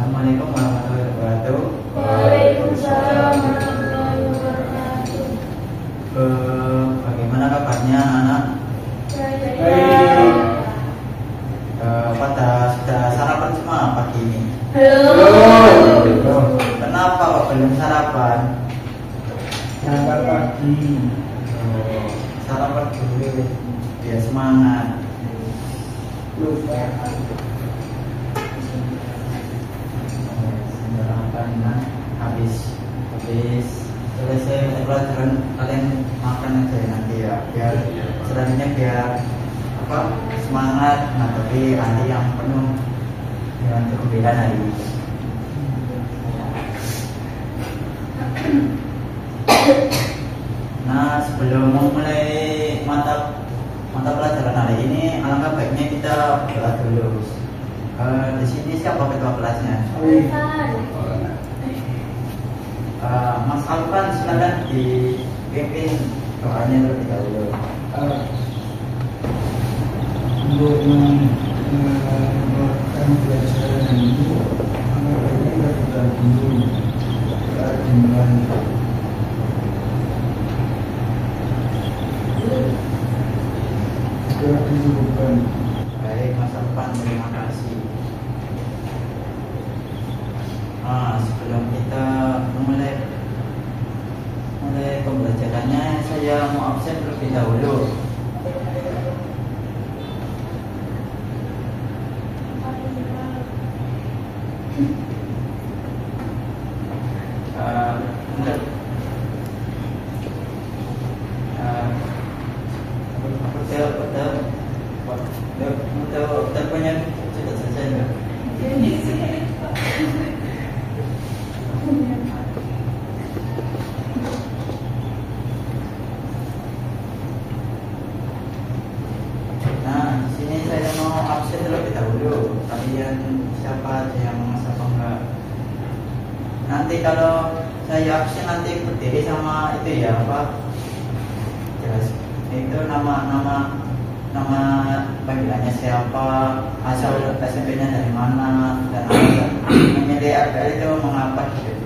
Assalamualaikum warahmatullahi wabarakatuh. Waalaikumsalam warahmatullahi wabarakatuh. Bagaimana kabarnya anak? Baik. Pada sudah sarapan semua pagi ini? Belum. Kenapa kok belum sarapan? Sarapan pagi. Sarapan dulu biar semangat. Lupa. Sarapan habis selesai pelajaran kalian makan aja ya nanti ya, biar selanjutnya biar semangat menghadapi hari yang penuh dengan kegembiraan hari ini. Nah, sebelum memulai mata pelajaran hari ini, alangkah baiknya kita berdoa dulu. Di sini siapa ketua kelasnya? Mas Alvan, silakan dipimpin doanya terlebih dahulu. Untuk melakukan pelajaran ini, makanya kita buka dulu dengan segera disebutkan. Baik, Mas Alvan, terima kasih. Sebelum kita mulai pembelajarannya, saya mau absen terlebih dahulu. Teleponnya sudah selesai enggak? Nah, di sini saya mau absen terlebih dahulu. Kalian siapa aja yang masa enggak? Nanti kalau saya absen nanti berdiri sama itu ya jelas itu nama panggilannya siapa, asal SMP-nya dari mana, dan memilih RPL itu mengapa gitu.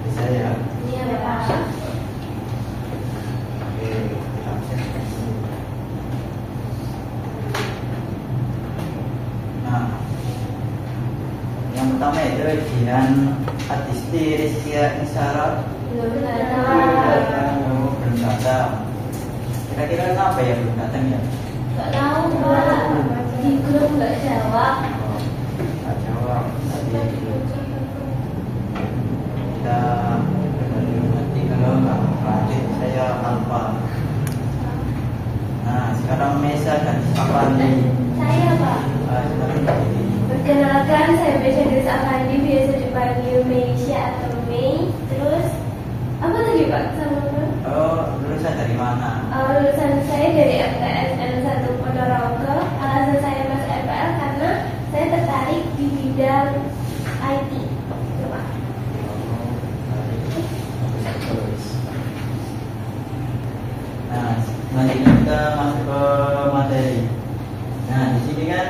Bisa ya? Iya, Pak. Oke, kita absen. Nah, yang pertama itu ujian artistik Rizkia Isyarat. Belum datang. Belum datang. Kira-kira apa yang belum datang ya? Nggak tahu, Pak. Di grup nggak jawab. Nggak jawab. Tadi kita nanti kalau nggak lanjut saya alfa. Nah, sekarang Mesa dan Afandi. Saya, Pak. Silakan ini. Perkenalkan, saya Mercedes Afandi, biasa dipanggil Meisha atau Mei. Terus, apa tadi, Pak? Sama Lulusan dari mana? lulusan saya dari MTSN 1 Ponorogo. Alasan saya masuk MPL karena saya tertarik di bidang IT. Coba. Nah, selanjutnya kita masuk ke materi. Nah, di sini kan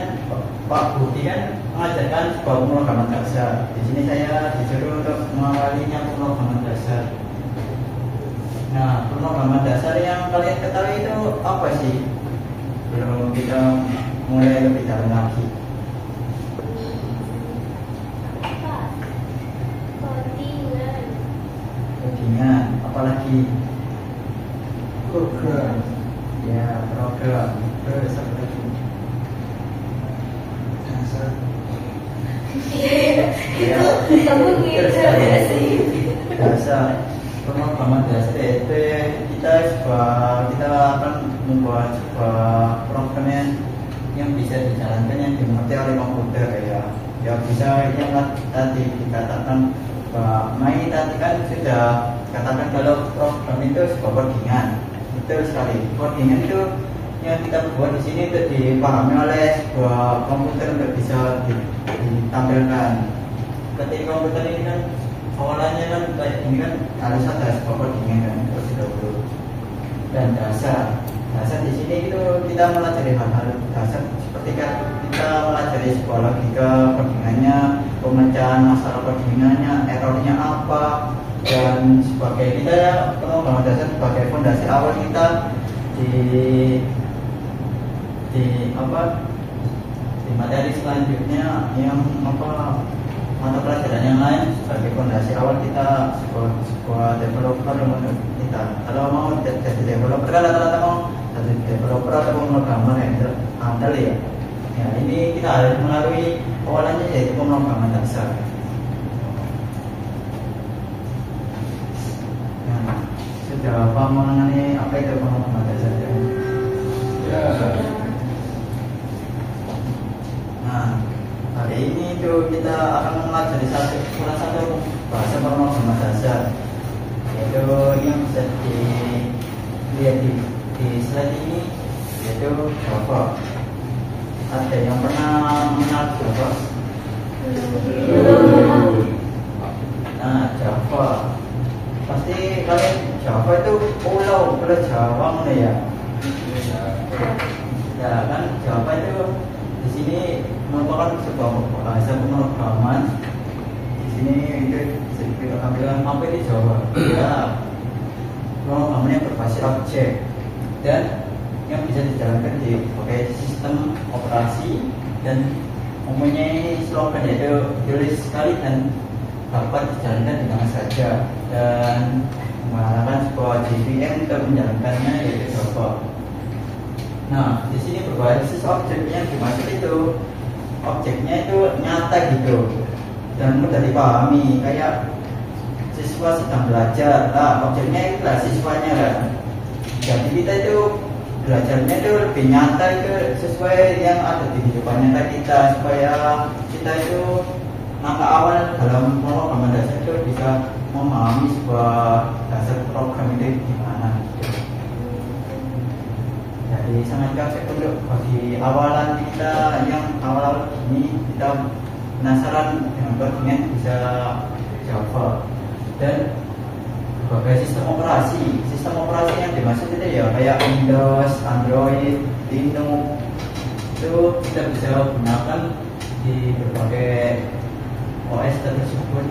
Pak Budi kan mengajarkan sebuah pemrograman dasar. Di sini saya disuruh untuk mengawalinya pemrograman dasar. Nah, pemrograman dasar yang kalian ketahui itu apa sih? Belum kita mulai lebih dalam lagi. Pak, codingan. Codingan, apalagi Program. ya program. Terus apa lagi? Dasar. Ya, Kamu gitu ya sih? dasar pemrograman dasar itu kita akan membuat sebuah program yang bisa dijalankan yang dimengerti oleh komputer ya bisa yang tadi dikatakan Pak Mai tadi kan sudah katakan kalau program itu sebuah codingan. Betul sekali, codingan itu yang kita buat di sini untuk dipahami oleh sebuah komputer untuk bisa ditampilkan. Ketika komputer ini kan awalannya kan kayak ini kan harus ada sebuah codingan kan terus dahulu dan dasar. dasar di sini itu kita melajari hal-hal dasar seperti kita melajari sebuah logika codingannya, pemecahan masalah codingannya, errornya apa dan sebagainya. Kita ya pengetahuan dasar sebagai fondasi awal kita di materi selanjutnya yang mata pelajaran yang lain sebagai fondasi awal kita sebuah developer menurut kita. Kalau mau jadi developer kan rata-rata mau jadi developer atau pemrogramer yang andal ya. Ya ini kita harus melalui awalannya yaitu pemrograman dasar. Nah, sudah paham mengenai apa itu pemrograman dasar ya? Ya. Nah, hari ini tuh kita akan mempelajari salah satu bahasa pemrograman dasar, yaitu yang bisa dilihat di slide ini, yaitu Java. Ada yang pernah mengenal Java? Nah, Java pasti kalian Java itu pulau Jawa ya. Ya kan Java itu di sini merupakan sebuah bahasa pemrograman. Di sini itu kita ambil apa di Jawa? Ya, pemrogramannya berbasis objek dan yang bisa dijalankan di berbagai sistem operasi dan mempunyai slogan yaitu tulis sekali dan dapat dijalankan di mana saja dan menggunakan sebuah JVM untuk menjalankannya yaitu Java. Nah, di sini berbasis objeknya dimaksud itu objeknya itu nyata gitu dan mudah dipahami kayak siswa sedang belajar. Nah, objeknya itu lah siswanya kan. Jadi kita itu belajarnya itu lebih nyata itu sesuai yang ada di kehidupan nyata kita supaya kita itu langkah awal dalam pemrograman dasar itu bisa memahami sebuah dasar program itu gimana. Jadi sangat cocok untuk bagi awalan kita yang awal-awal ini kita penasaran dengan codingan bisa Java dan berbagai sistem operasi yang dimaksud itu ya kayak Windows, Android, Linux itu kita bisa gunakan di berbagai OS tersebut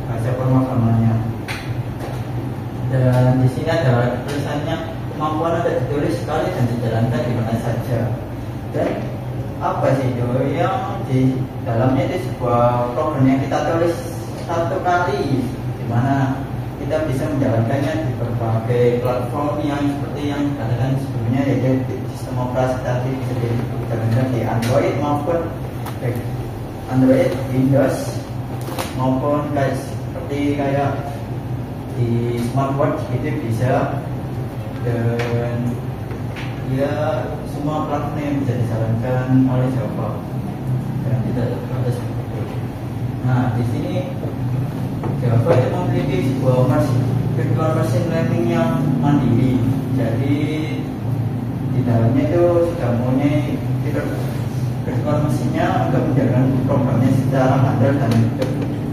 bahasa pemrogramannya. Dan di sini ada tulisannya kemampuan ada ditulis sekali dan dijalankan di mana saja. Dan apa sih itu yang di dalamnya itu sebuah program yang kita tulis satu kali, di mana kita bisa menjalankannya di berbagai platform yang seperti yang dikatakan sebelumnya, yaitu sistem operasi tadi bisa dijalankan di Android maupun Android, Windows maupun seperti kayak di smartwatch gitu bisa. Dan ya semua platform yang bisa dijalankan oleh Java dan tidak ada seperti itu. Nah di sini Java itu memiliki sebuah virtual machine learning yang mandiri. Jadi di dalamnya itu sudah mempunyai virtual machine-nya untuk menjalankan programnya secara handal dan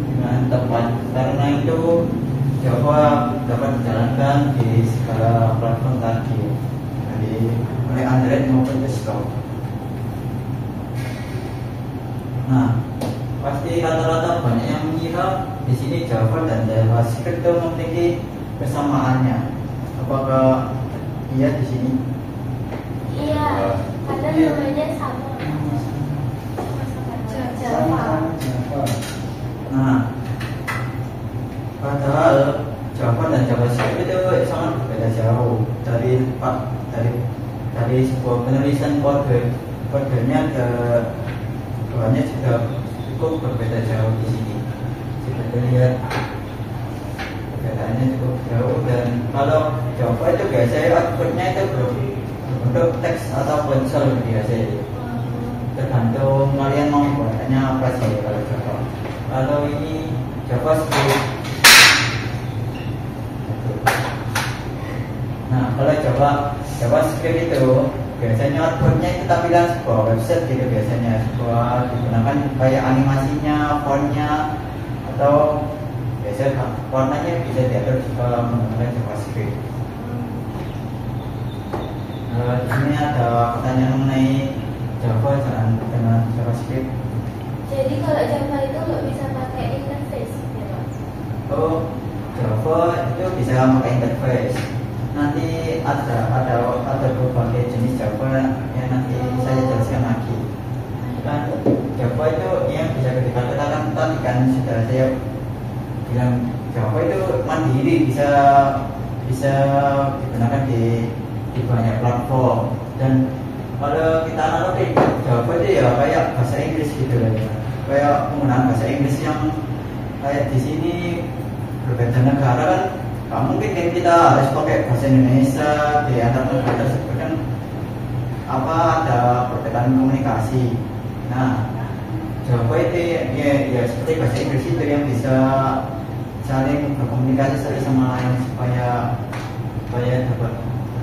dengan tepat. Karena itu Java dapat dijalankan di segala platform tadi, jadi oleh Android maupun desktop. Nah, pasti rata-rata banyak yang mengira di sini Java dan JavaScript itu memiliki kesamaannya. Apakah iya di sini? Iya, karena namanya sama. Java. Nah, padahal Java dan JavaScript itu sangat berbeda jauh dari sebuah penulisan kodenya ke keduanya juga cukup berbeda jauh di sini. Kita lihat perbedaannya cukup jauh. Dan kalau Java itu biasanya outputnya itu berbentuk teks atau konsol biasanya. Tergantung kalian mau buatannya apa sih kalau Java. Kalau ini JavaScript. Nah, kalau JavaScript itu biasanya outputnya itu tampilan sebuah website gitu biasanya, sebuah digunakan kayak animasinya, fontnya, atau biasanya warnanya bisa diatur juga menggunakan JavaScript. Di sini ada pertanyaan mengenai Java dengan JavaScript. Jadi kalau Java itu nggak bisa pakai interface, ya Pak? Oh, Java itu bisa pakai interface. Nanti ada berbagai jenis Java yang nanti saya jelaskan lagi. Kan Java itu yang bisa kita katakan tadi kan sudah saya bilang Java itu mandiri, bisa digunakan di banyak platform. Dan kalau kita analogi Java itu ya kayak bahasa Inggris gitu lah ya. Kayak penggunaan bahasa Inggris yang kayak di sini berbeda negara kan, nggak mungkin kan kita harus pakai bahasa Indonesia di antar negara tersebut kan, ada perbedaan komunikasi. Nah, Java itu ya seperti bahasa Inggris itu yang bisa saling berkomunikasi satu sama lain supaya dapat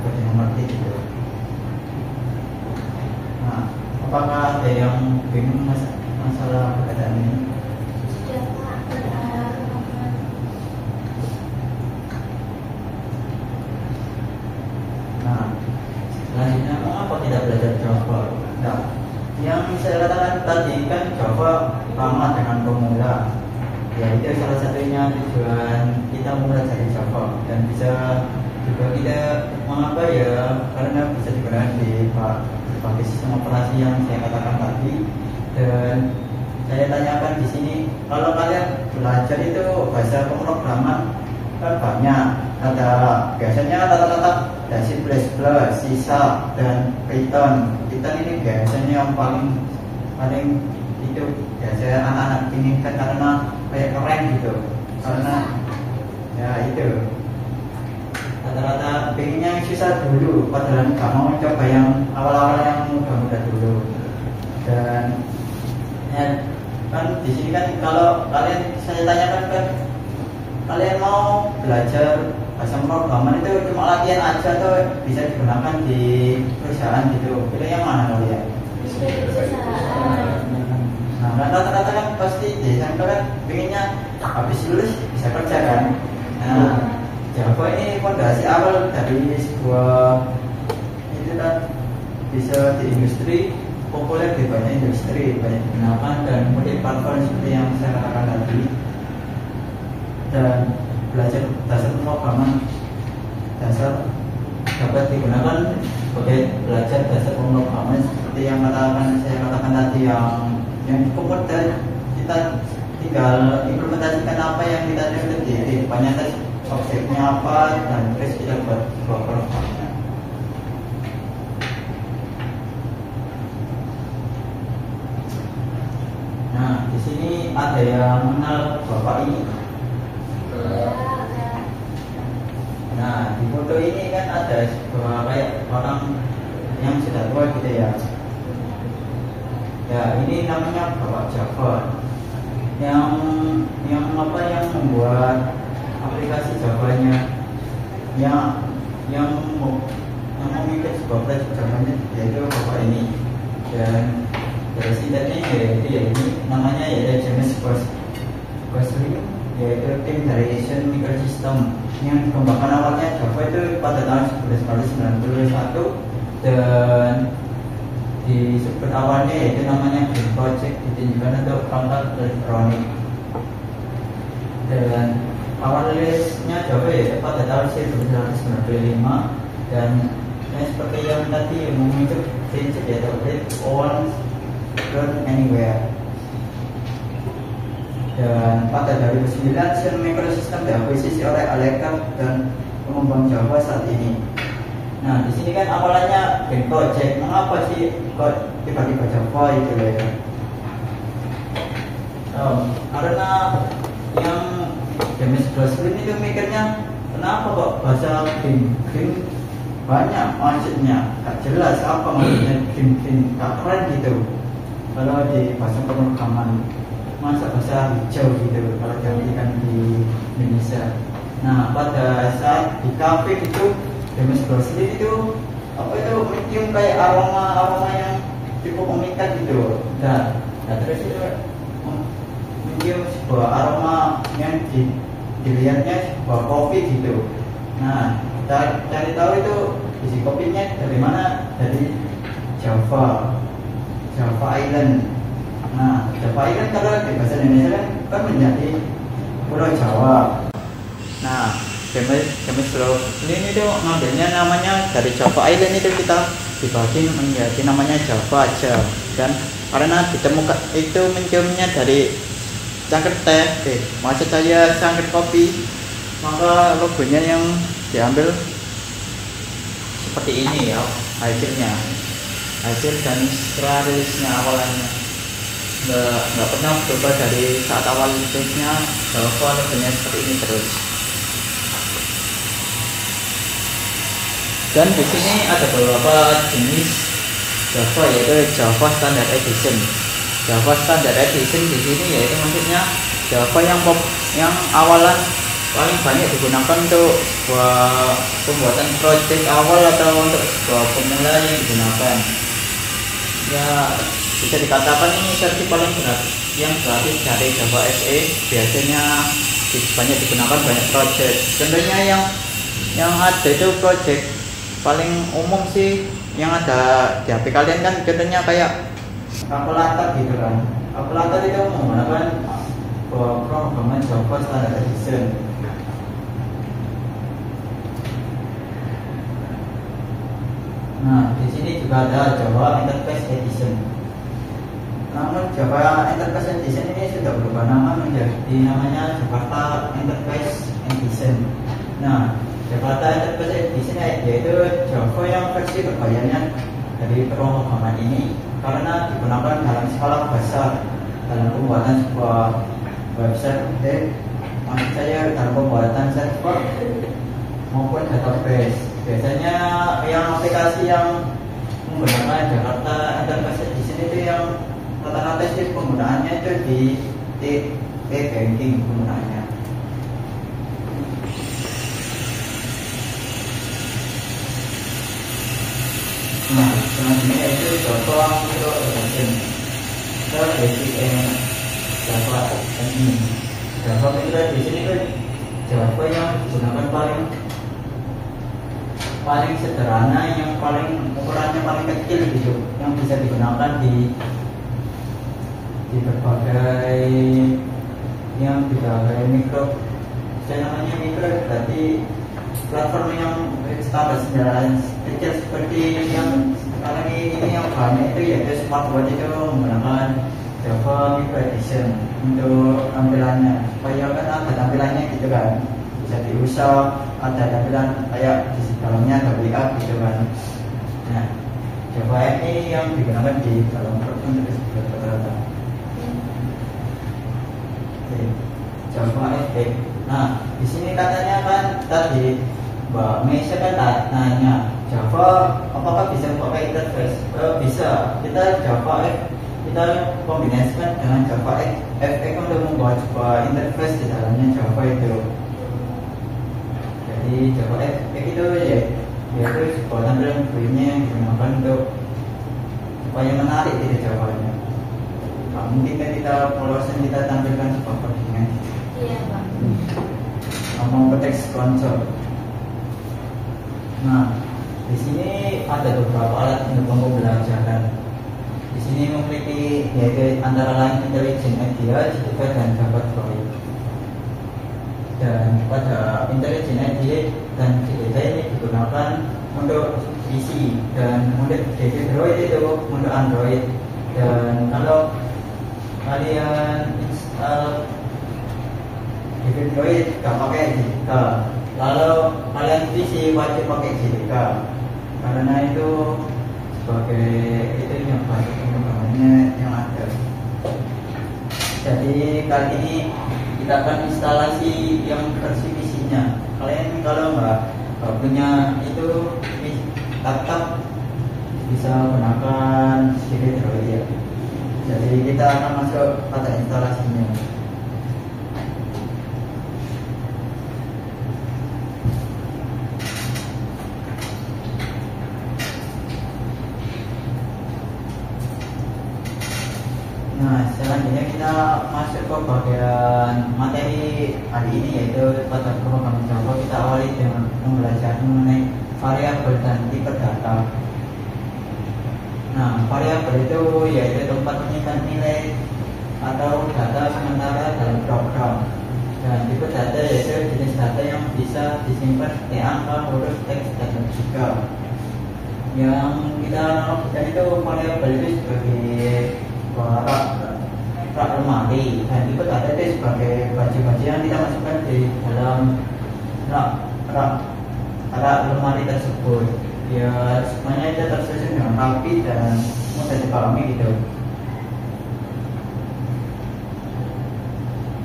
dimengerti gitu. Nah, apakah ada yang bingung masalah perbedaan ini? Sudah Pak, Nah, selanjutnya mengapa tidak belajar Java? Nah, yang saya katakan tadi kan Java ramah dengan pemula. Ya, itu salah satunya tujuan kita mempelajari Java, dan bisa juga kita mengapa ya, karena bisa digunakan di berbagai sistem operasi yang saya katakan tadi. Dan saya tanyakan di sini, kalau kalian belajar itu bahasa pemrograman kan banyak, biasanya rata-rata ada C++, C#, dan Python. Python ini biasanya yang paling itu biasanya anak-anak inginkan karena kayak keren gitu, karena ya itu rata-rata pengennya yang susah dulu, padahal nggak mau coba yang awal-awal yang mudah-mudah dulu. Dan ya, kan di sini kan kalau saya tanyakan kan, kalian mau belajar bahasa pemrograman itu cuma latihan aja atau bisa digunakan di perusahaan gitu? Pilih yang mana kalian? Nah, rata-rata kan pasti di SMP kan pengennya habis lulus bisa kerja kan. Nah, Java ini fondasi awal dari sebuah itu kan, bisa di industri, populer di banyak industri, banyak digunakan dan multi platform seperti yang saya katakan tadi. Dan belajar dasar pemrograman dasar dapat digunakan sebagai belajar dasar pemrograman seperti yang saya katakan tadi, yang cukup mudah, kita tinggal implementasikan apa yang kita tulis di depannya, objeknya apa, dan terus kita buat programnya. Nah, di sini ada yang mengenal bapak ini. Nah, di foto ini kan ada sebuah kayak orang yang sudah tua gitu ya. Ya, ini namanya Bapak Java. Yang membuat aplikasi Javanya, yang memikir sebuah proyek Javanya, yaitu Bapak ini. Dan dari sintetnya yaitu ini namanya yaitu James Gosling, yaitu tim dari Asian Microsystem yang dikembangkan awalnya Java itu pada tahun 1991, dan disebut awalnya yaitu namanya Green Project, ditunjukkan untuk perangkat elektronik. Dan awal rilisnya Java yaitu pada tahun 1995, dan seperti yang tadi mengikuti prinsip yaitu read once, learn anywhere. Dan pada 2009 Sun Microsystem diakuisisi oleh Alexa dan pengembang Java saat ini. Nah, di sini kan awalnya Green Project, mengapa sih kok tiba-tiba Java itu ya? Karena yang James Gosling itu mikirnya, kenapa kok bahasa Green banyak maksudnya, gak jelas apa maksudnya Green, gak keren gitu. Kalau di bahasa pemrograman, masa bahasa hijau gitu kalau diartikan di Indonesia. Nah, pada saat di kafe itu James Gosling itu mencium kayak aroma yang cukup memikat gitu. Nah terus itu mencium sebuah aroma yang dilihatnya sebuah kopi gitu. Nah, cari tahu itu isi kopinya dari mana, dari Java Island. Nah, Java Island kalau di bahasa Indonesia kan menjadi Pulau Jawa. Nah, James Low ini tuh ngambilnya namanya dari Java Island, itu kita dibagi menjadi namanya Java aja. Dan karena ditemukan itu menciumnya dari cangkir teh, maksud saya cangkir kopi, maka logonya yang diambil seperti ini ya, hasil dan rilisnya awalnya nggak pernah berubah dari saat awal rilisnya. Java logonya seperti ini terus. Dan di sini ada beberapa jenis Java, yaitu Java Standard Edition. Java Standard Edition di sini yaitu maksudnya Java yang awalan paling banyak digunakan untuk sebuah pembuatan project awal atau untuk sebuah pemula yang digunakan. Ya, bisa dikatakan ini versi paling berat yang gratis dari Java SE. Biasanya banyak digunakan banyak project. Contohnya yang ada itu project paling umum sih yang ada di HP kalian kan, contohnya kayak kalkulator gitu kan. Kalkulator itu menggunakan pemrograman Java Standard Edition. Nah, di sini juga ada Java Enterprise Edition. Namun Java Enterprise Edition ini sudah berubah nama menjadi namanya Jakarta Enterprise Edition. Nah, Jakarta Enterprise Edition yaitu Java yang versi berbayarnya dari pemrograman ini karena digunakan dalam skala besar dalam pembuatan sebuah website, maksud saya dalam pembuatan server maupun database. Biasanya yang aplikasi yang menggunakan Jakarta Enterprise Edition itu yang rata-rata sih penggunaannya itu di e-banking penggunaannya. Nah, selanjutnya itu Java Micro Edition. Java ini. Java Micro Edition itu Java yang digunakan paling sederhana, yang paling ukurannya paling kecil gitu, yang bisa digunakan di berbagai mikro. Saya namanya mikro berarti platform yang standar sederhana kecil seperti yang sekarang ini yang banyak itu yaitu smartwatch itu menggunakan Java Micro Edition untuk tampilannya, supaya kan ada tampilannya gitu kan, bisa diusap, ada tampilan kayak di dalamnya ada WA gitu kan. Nah, Java ini yang digunakan di dalam program tersebut rata-rata. Java FX. Nah, di sini katanya kan tadi Mbak Meisha kan nanya Java apakah bisa pakai interface? Bisa. Kita kombinasikan dengan Java FX untuk membuat sebuah interface di dalamnya Java itu. Jadi Java FX itu yaitu sebuah tampilan view-nya yang digunakan untuk supaya menarik di Java-nya. Nah, mungkin kan kita tampilkan sebuah codingan. Iya, Pak. Mau ke teks konsol. Nah, di sini ada beberapa alat untuk pembelajaran. Di sini memiliki yaitu antara lain IntelliJ IDEA, JDK dan Java Droid. Dan pada IntelliJ IDEA dan JDK ini digunakan untuk PC dan untuk JDK Droid itu untuk Android. Dan kalau kalian install JDK Droid gak pakai JDK, lalu kalian PC wajib pakai JDK karena itu sebagai itu yang bahasa pemrogramannya yang ada. Jadi kali ini kita akan instalasi yang versi PC-nya. Kalian kalau nggak punya itu laptop bisa gunakan JDK Droid ya. Jadi kita akan masuk pada instalasinya. Nah, selanjutnya kita masuk ke bagian materi hari ini, yaitu pada pemrograman Java. Kita awali dengan pembelajaran mengenai variabel dan tipe data. Nah, variabel itu yaitu tempat menyimpan nilai atau data sementara dalam program. Dan tipe data yaitu jenis data yang bisa disimpan seperti angka, huruf, teks, dan logika. Yang kita lakukan itu variabel itu sebagai rak lemari, dan tipe data itu sebagai baju-baju yang kita masukkan di dalam rak lemari tersebut. Ya, semuanya itu tersusun dengan rapi dan mudah dipahami gitu.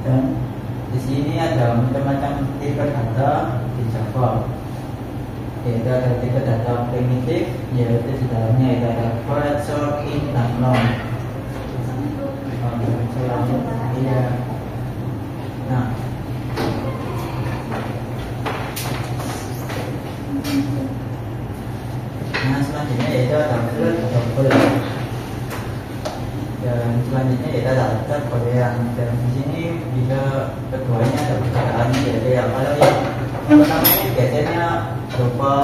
Dan di sini ada macam-macam tipe data di Java. Yaitu ada tipe data primitif, yaitu di dalamnya yaitu ada void, sort, int, dan long. Iya. Nah, selanjutnya yaitu ada float atau full. Dan selanjutnya yaitu ada Boolean. Dan di sini bisa keduanya ada perbedaan, yaitu ya kalau yang pertama ini biasanya berupa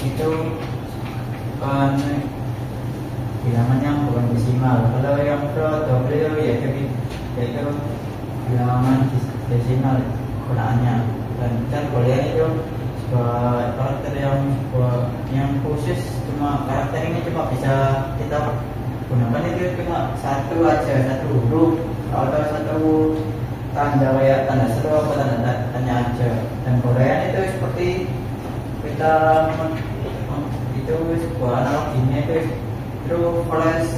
itu kan bilangan yang bukan desimal. Kalau yang float atau full yaitu bilangan desimal gunaannya. Dan Boolean itu sebuah karakter yang khusus, cuma karakter ini cuma bisa kita gunakan itu cuma satu huruf atau satu tanda kayak tanda seru atau tanda tanya aja. Dan Boolean itu seperti kita itu sebuah analoginya itu true, false,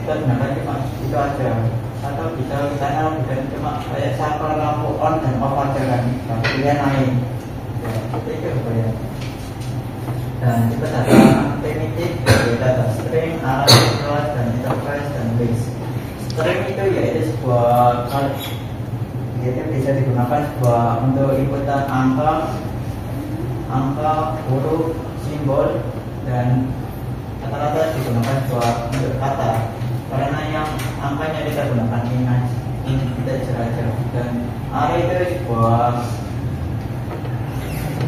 kita gunakan cuma itu aja. Atau bisa kita analogikan cuma kayak sampel lampu on dan off aja kan, pilihan lain. Ya, itu Boolean. Dan kita data primitif, data string, array, class, dan interface, dan list. String itu yaitu sebuah yaitu bisa digunakan untuk inputan angka, huruf, simbol, dan rata-rata digunakan untuk kata. Karena yang angkanya kita gunakan kita saja. Dan array itu sebuah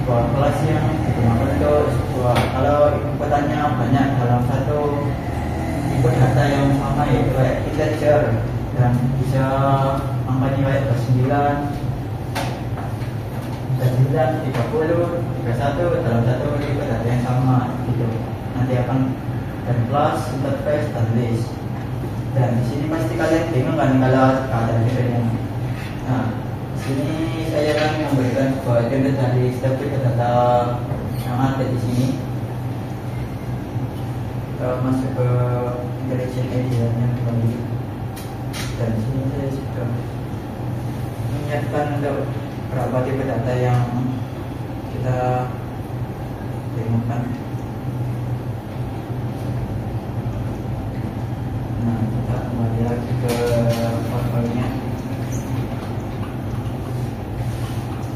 kelas yang digunakan untuk kalau inputannya banyak dalam satu input data yang sama, yaitu kayak integer, dan bisa angkanya kayak 29, 30, 31 dalam satu input data yang sama gitu. Nanti akan dan class, interface, dan list. Dan di sini pasti kalian bingung kan kalau keadaan bedanya. Nah, sini saya akan memberikan sebuah contoh dari setiap tipe data yang ada di sini. Kita masuk ke interaction area-nya kembali. Dan di sini saya sudah menyiapkan untuk berapa tipe data yang kita temukan. Nah, kita kembali lagi ke portfolio-nya.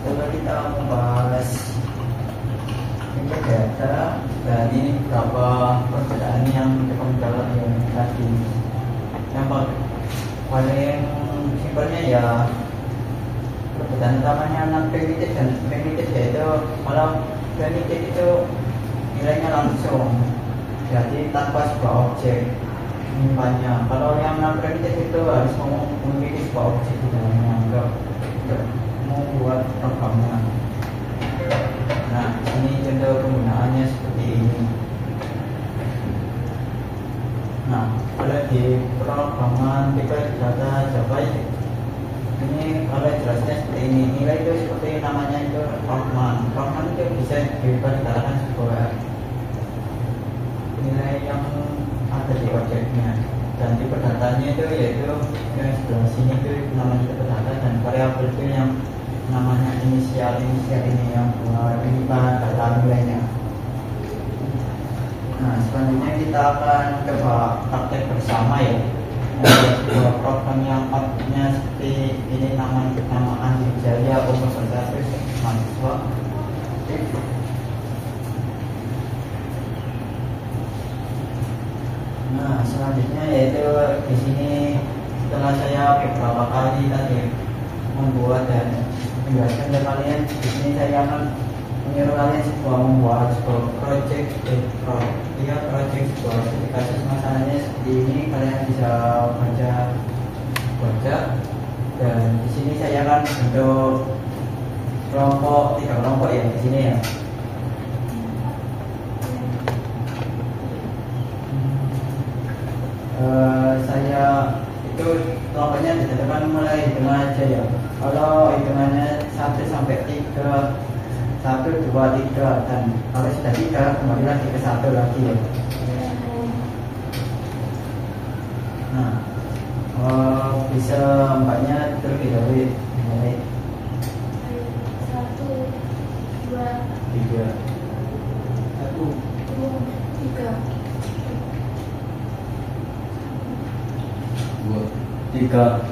Kalau kita membahas tipe data, dan ini beberapa perbedaan yang dalam yang tadi. Yang paling simpelnya ya perbedaan utamanya non primitif dan primitif, yaitu kalau primitif itu nilainya langsung, jadi tanpa sebuah objek menyimpannya. Kalau yang non primitif itu harus memiliki sebuah objek di dalamnya untuk membuat programnya. Nah, ini contoh penggunaannya seperti ini. Nah, kalau di programan tipe data Java ini kalau jelasnya seperti ini, nilai itu seperti namanya itu Rockman. Rockman itu bisa dikatakan sebuah nilai yang ada di objeknya. Dan tipe datanya itu yaitu yang sebelah sini itu namanya tipe data, dan variabel itu yang namanya inisial ini yang penyimpanan data nilainya. Nah, selanjutnya kita akan coba praktek bersama ya. Ada sebuah program yang outputnya seperti ini, nama Andi Jaya, umur 21, mahasiswa. Nah, selanjutnya yaitu di sini setelah saya beberapa kali tadi membuat dan menjelaskan ke kalian, di sini saya akan menyuruh kalian membuat sebuah project sebuah kasus masalahnya seperti ini. Kalian bisa baca dan di sini saya akan bentuk kelompok 3 kelompok ya di sini ya. Saya itu kelompoknya ditentukan mulai hitungan aja ya. Kalau hitungannya 1 sampai 3, 1, 2, 3, dan kalau sudah 3 kembali lagi ke 1 lagi ya. Nah, bisa mbaknya terlebih dahulu mulai 1, 2, 3. 3.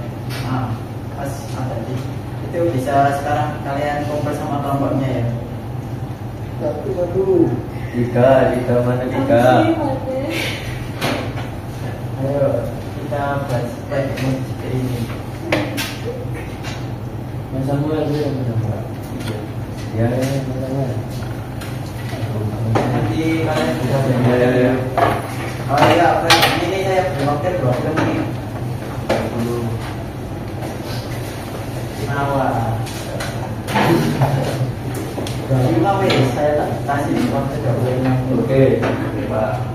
Nah, pas tadi itu bisa sekarang kalian kumpul sama kelompoknya ya. 1. 3 mana 3? Ayo kita bahas seperti ini. Mas Samuel dia yang menambah. Ya, nanti kalian bisa belajar. Oh iya, ini saya blokir nih. Awal. Dari mana saya tak kasih waktu dahulu. Oke, Pak.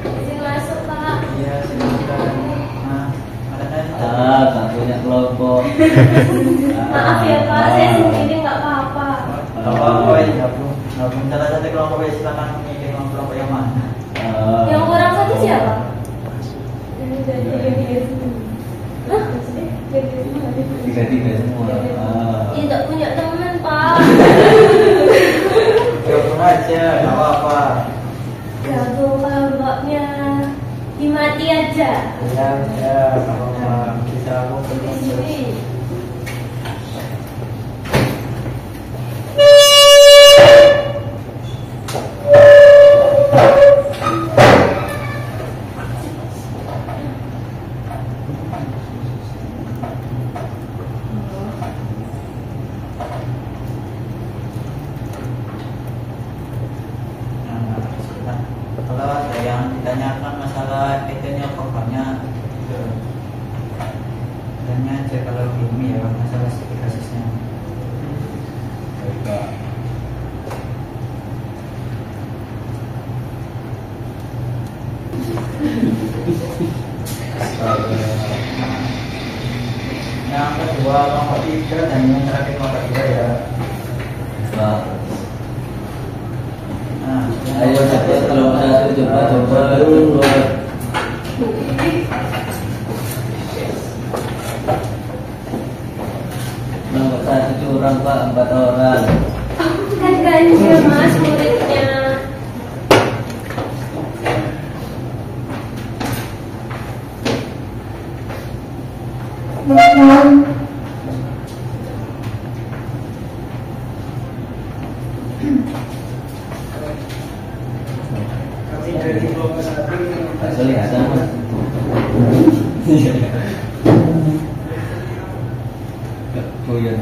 Izin masuk, Pak. Iya, silakan. Nah, ada tak punya kelompok. Maaf ya, Pak. Saya sendiri nggak apa-apa. kelompok ya, Bu. Nah, salah satu kelompok ya, silakan memilih kelompok yang mana. Yang kurang satu siapa? Hah? Tiga semua. Tidak punya teman, Pak. Gabung aja, nggak apa-apa. Gabung kelompoknya dimati aja. Ya, nggak apa-apa. Bisa kumpul Di kumpul. sini. Nah, kalau ada yang ditanyakan masalah itunya korbannya itu tanya aja kalau ini ya masalah studi kasusnya. Baik. Yang kedua kelompok 3 dan yang terakhir kelompok 2 ya. Nah, keluar. Nomor 1 curang Pak, 4 orang. Kan ganjil mas muridnya. Kami dari kelompok 1 Tak kelihatan Mas. Oh iya.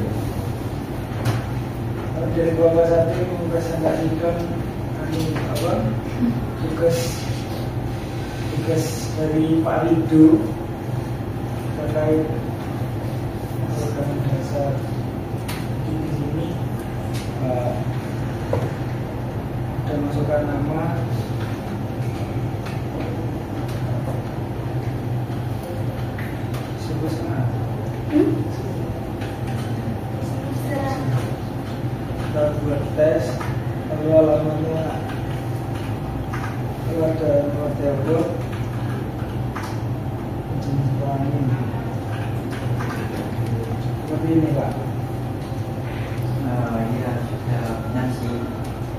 dari kelompok 1 mempresentasikan tugas dari Pak Rido terkait program dasar di sini. Dan masukkan nama sebut senang. Kita buat tes, lalu alamatnya itu ada nomor telepon, jenis kelamin seperti ini Pak. Iya sudah banyak sih.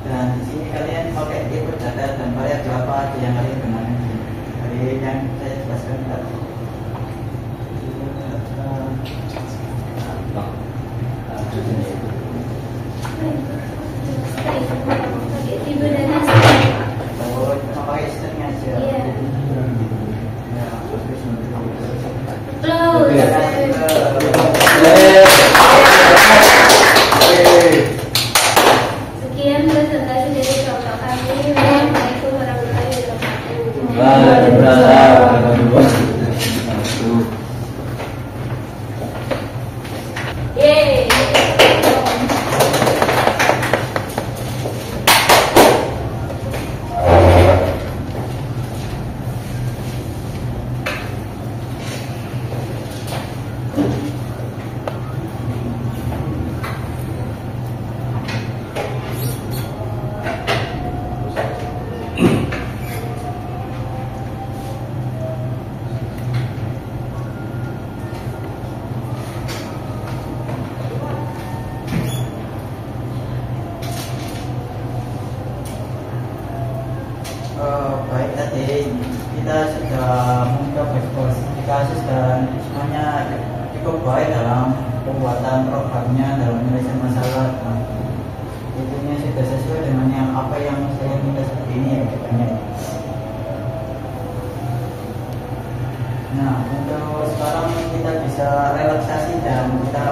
Dan di sini kalian pakai input data dan variabel apa aja yang kalian gunakan dari yang saya jelaskan tadi. Tiba dan hasil. Oh, cuma pakai string aja. Iya. Ya, terus Sekian presentasi dari kelompok kami. Assalamualaikum warahmatullahi wabarakatuh. Waalaikumsalam. Yeay. Baik, tadi kita sudah mencoba kasus dan semuanya cukup baik dalam pembuatan programnya, dalam menyelesaikan masalah. Nah, itunya sudah sesuai dengan yang apa yang saya minta seperti ini ya katanya. Nah, untuk sekarang kita bisa relaksasi dan kita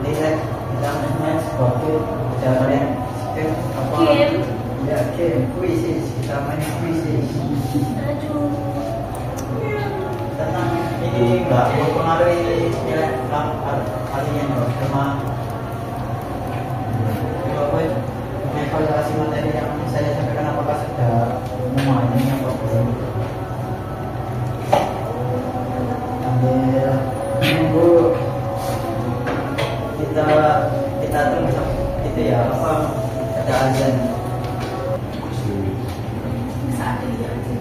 lihat kita main sebuah game. Bisa kalian skip apa? Game. Ya, game, kuisis, kita main kuisis. Aduh. Tenang, ini nggak mempengaruhi nilai kalian loh, cuma evaluasi materi yang saya sampaikan apakah sudah memahami apa belum. Sambil menunggu kita tunggu itu ya apa ada azan. Saat ini aja.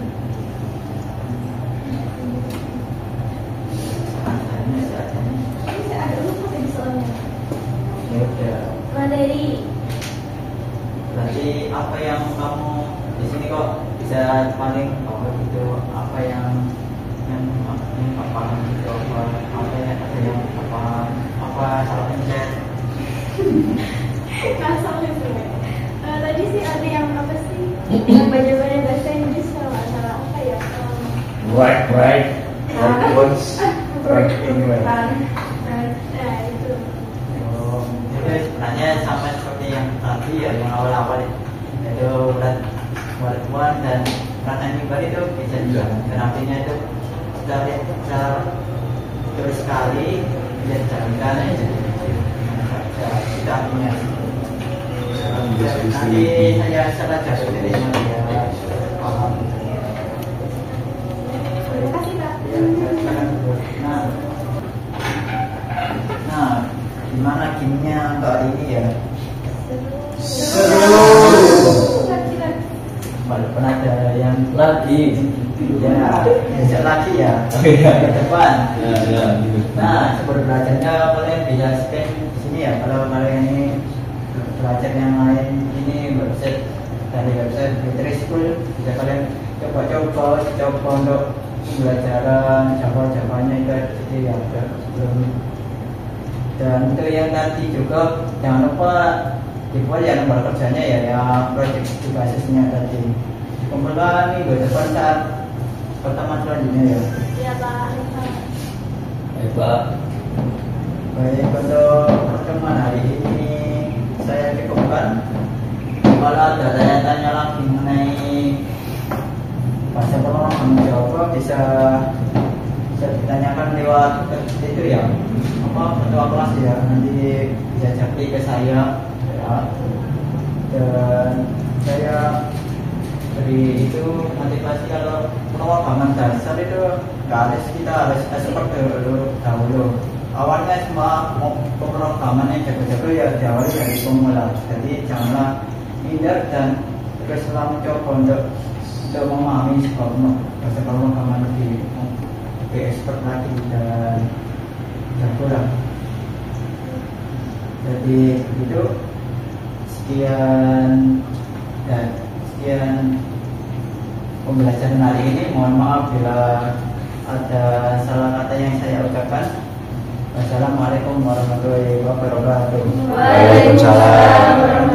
Bisa ada lupa tadi soalnya. Ya udah. Materi. Berarti apa yang kamu di sini kok bisa paling gitu, apa yang apa gitu, apa yang ada yang apa salah pencet. Kasar itu. Tadi sih ada yang apa sih? Yang baca-baca bahasa Inggris kalau nggak salah apa ya? Right. Once, right anyway. Nah itu. Oh, itu sebenarnya sama seperti yang tadi ya, yang awal-awal itu buat one dan rata nyebar itu bisa juga. Kenapanya itu kita lihat kita terus sekali lihat jalankan aja. Kita punya. Nanti saya salah jatuh dari mana ya paham. Terima kasih Kak. Ya, nah, gimana gamenya kali ini ya? Seru. Walaupun ada yang Lagi. Ya, besok lagi ya. Oh, iya. Ke depan. Ya, ya, gitu. Nah, sebelum belajarnya kalian bisa scan di sini ya. Kalau kalian ini belajar yang lain ini website dari website Fitri School bisa kalian coba untuk pembelajaran Java-Javanya itu jadi ada sebelum. Dan untuk yang tadi juga jangan lupa dibuat ya nomor kerjanya ya yang project di basisnya tadi. Kumpulan minggu depan saat pertemuan selanjutnya ya. Iya Pak. Baik, Pak. Baik, untuk pertemuan hari ini saya cukupkan. Kalau ada tanya-tanya lagi mengenai bahasa pemrograman Java bisa ditanyakan lewat itu ya, ketua kelas ya, nanti bisa japri ke saya ya. Dan saya beri itu motivasi kalau pemrograman dasar itu kita harus seperti dahulu. Awalnya semua pemrograman yang jago-jago ya diawali dari pemula. Jadi janganlah minder dan teruslah mencoba untuk memahami sebuah bahasa pemrograman lebih expert lagi dan jago lah. Jadi itu sekian pembelajaran hari ini. Mohon maaf bila ada salah kata yang saya ucapkan. Wassalamualaikum warahmatullahi wabarakatuh. Waalaikumsalam.